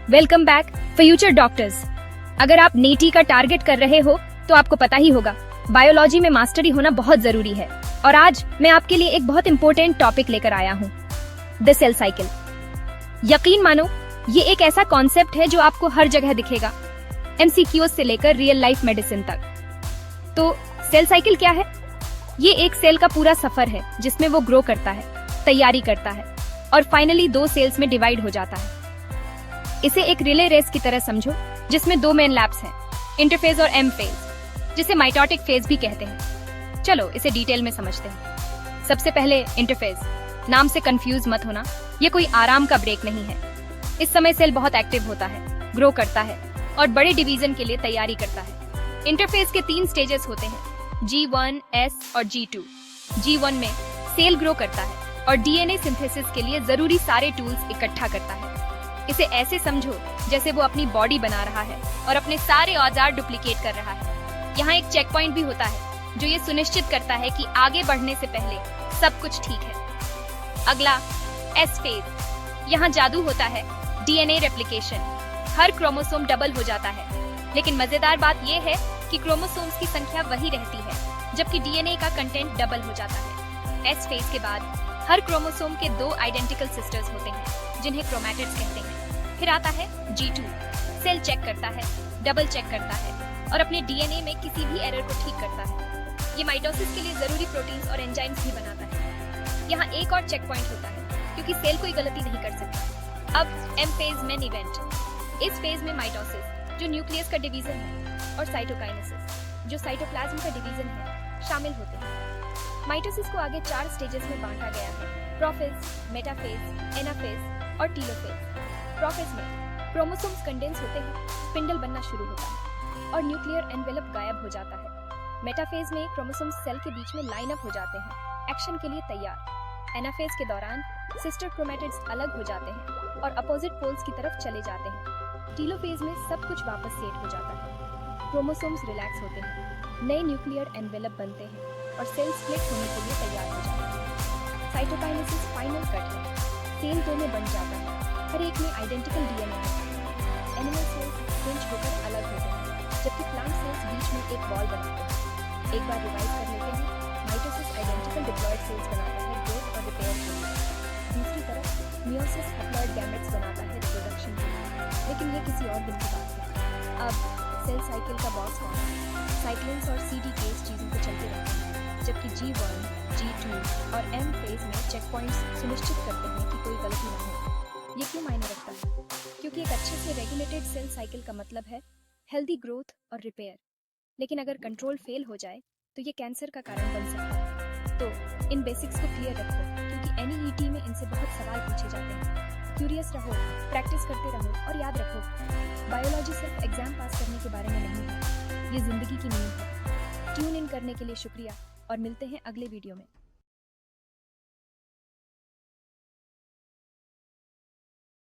Welcome back future doctors. अगर आप neat का टारगेट कर रहे हो तो आपको पता ही होगा बायोलॉजी में मास्टरी होना बहुत जरूरी है। और आज मैं आपके लिए एक बहुत इंपॉर्टेंट टॉपिक लेकर आया हूँ, द सेल साइकिल। यकीन मानो ये एक ऐसा कॉन्सेप्ट है जो आपको हर जगह दिखेगा, एमसीक्यूज से लेकर रियल लाइफ मेडिसिन तक। तो सेल साइकिल क्या है? ये एक सेल का पूरा सफर है जिसमें वो ग्रो करता है, तैयारी करता है और फाइनली 2 सेल्स में डिवाइड हो जाता है। इसे एक रिले रेस की तरह समझो जिसमें 2 मेन लैप्स हैं, इंटरफेज और एम फेज, जिसे माइटोटिक फेज भी कहते हैं। चलो इसे डिटेल में समझते हैं। सबसे पहले इंटरफेज। नाम से कंफ्यूज मत होना, ये कोई आराम का ब्रेक नहीं है। इस समय सेल बहुत एक्टिव होता है, ग्रो करता है और बड़े डिवीजन के लिए तैयारी करता है। इंटरफेज के 3 स्टेजेस होते हैं, G1, S और G2। G1 में सेल ग्रो करता है और डीएनए सिंथेसिस के लिए जरूरी सारे टूल्स इकट्ठा करता है। इसे ऐसे समझो जैसे वो अपनी बॉडी बना रहा है और अपने सारे औजार डुप्लीकेट कर रहा है। यहाँ एक चेक पॉइंट भी होता है जो ये सुनिश्चित करता है कि आगे बढ़ने से पहले सब कुछ ठीक है। अगला एस फेज। यहाँ जादू होता है, डीएनए रेप्लिकेशन। हर क्रोमोसोम डबल हो जाता है, लेकिन मजेदार बात यह है कि क्रोमोसोम्स की संख्या वही रहती है जबकि डीएनए का कंटेंट डबल हो जाता है। एस फेज के बाद हर क्रोमोसोम के 2 आइडेंटिकल सिस्टर्स होते हैं जिन्हें क्रोमैटिड्स कहते हैं। फिर आता है G2। सेल चेक करता है, डबल चेक करता है और अपने डीएनए में किसी भी एरर को ठीक करता है। ये माइटोसिस के लिए जरूरी प्रोटीन्स और एंजाइम्स भी बनाता है। यहाँ एक और चेक पॉइंट होता है क्योंकि सेल कोई गलती नहीं कर सकता। अब एम फेज मेन इवेंट। इस फेज में माइटोसिस जो न्यूक्लियस का डिवीजन है और साइटोकाइनेसिस जो साइटोप्लाज्म का डिवीजन है शामिल होते हैं। माइटोसिस को आगे 4 स्टेजेस में बांटा गया है, प्रोफेज, मेटाफेज, एनाफेज और टीलोफेज। प्रोफेज में क्रोमोसोम्स कंडेंस होते हैं, स्पिंडल बनना शुरू होता है और न्यूक्लियर एनवेलप गायब हो जाता है। मेटाफेज में क्रोमोसोम्स सेल के बीच में लाइन अप हो जाते हैं, एक्शन के लिए तैयार। एनाफेज के दौरान सिस्टर क्रोमैटिड्स अलग हो जाते हैं और अपोजिट पोल्स की तरफ चले जाते हैं। टीलोफेज में सब कुछ वापस सेट हो जाता है, क्रोमोसोम्स रिलैक्स होते हैं, नए न्यूक्लियर एनवेलप बनते हैं और सेल स्प्लिट होने के लिए तैयार हो जाते हैं। साइटोकाइनेसिस फाइनल कट है, सेल 2 में बन जाता है, हर एक में आइडेंटिकल डीएनए है। एनिमल सेल्स पिंच होकर अलग होते हैं जबकि प्लांट सेल्स बीच में एक वॉल बनाते हैं। एक बार रिवाइज कर लेते हैं, माइटोसिस आइडेंटिकल डिप्लॉयड सेल्स बनाता है ग्रोथ और रिपेयर के लिए। दूसरी तरफ मियोसिस हैप्लॉयड गैमेट्स बनाता है रिप्रोडक्शन के लिए, लेकिन ये किसी और दिन की बात है। अब सेल साइकिल का बॉस कौन है? साइक्लिन्स और सीडीकेस चीजों को चलते रहते हैं, जबकि G1, G2 और M फेज में चेक पॉइंट्स सुनिश्चित करते हैं कि कोई गलती ना हो। ये क्यों मायने रखता है? क्योंकि एक अच्छे से रेगुलेटेड सेल साइकिल का मतलब है हेल्दी ग्रोथ और रिपेयर। लेकिन अगर कंट्रोल फेल हो जाए तो ये कैंसर का कारण बन सकता है। तो इन बेसिक्स को क्लियर रखो क्योंकि एनईईटी में इनसे बहुत सवाल पूछे जाते हैं। क्यूरियस रहो, प्रैक्टिस करते रहो और याद रखो, बायोलॉजी सिर्फ एग्जाम पास करने के बारे में नहीं है, ये जिंदगी की नींव है। ट्यून इन करने के लिए शुक्रिया और मिलते हैं अगले वीडियो में।